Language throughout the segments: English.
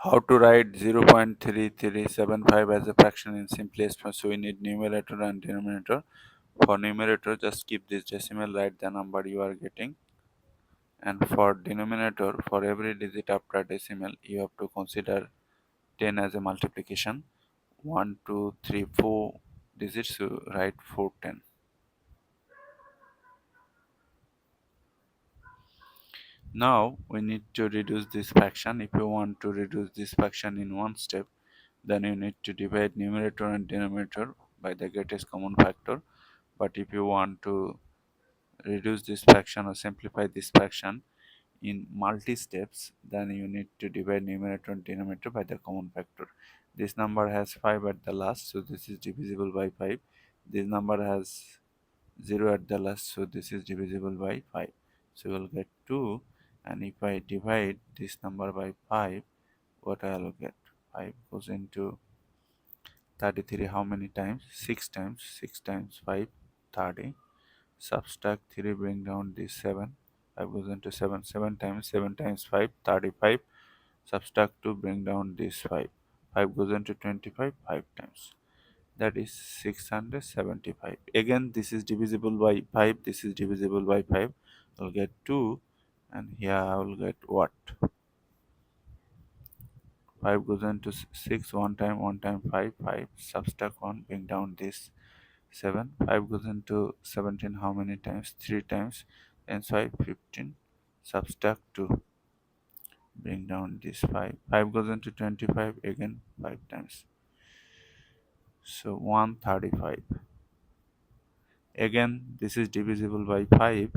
How to write 0.3375 as a fraction in simplest form? So we need numerator and denominator. For numerator, just keep this decimal, write the number you are getting. And for denominator, for every digit after decimal, you have to consider 10 as a multiplication. 1, 2, 3, 4 digits, so write 410. Now we need to reduce this fraction. If you want to reduce this fraction in one step, then you need to divide numerator and denominator by the greatest common factor. But if you want to reduce this fraction or simplify this fraction in multi steps, then you need to divide numerator and denominator by the common factor. This number has 5 at the last, so this is divisible by 5. This number has 0 at the last, so this is divisible by 5. So we'll get 2, and if I divide this number by 5, what I will get? 5 goes into 33 how many times? 6 times. 6 times 5, 30. Subtract 3, bring down this 7. 5 goes into 7. 7 times 5, 35. Subtract 2, bring down this 5. 5 goes into 25, 5 times. That is 675. Again, this is divisible by 5. This is divisible by 5. I'll get 2. And here I will get what? 5 goes into 6, 1 time 5, 5. Subtract 1, bring down this 7. 5 goes into 17 how many times? 3 times. Then 5, 15. Subtract 2, bring down this 5. 5 goes into 25, again 5 times. So 135. Again, this is divisible by 5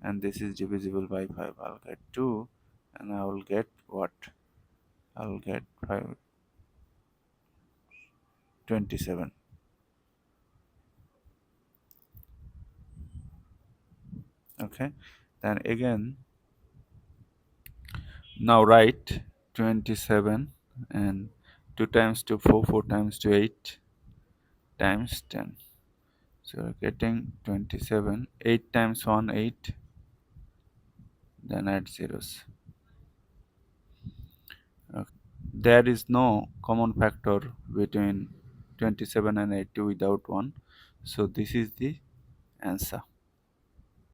and this is divisible by 5. I'll get 2 and I will get what? I'll get 5, 27. Okay, then again, now write 27 and 2 times 2, 4, 4 times 2, 8 times 10. So we're getting 27. 8 times 1, 8. Then add zeros. Okay. There is no common factor between 27 and 82 without 1. So this is the answer.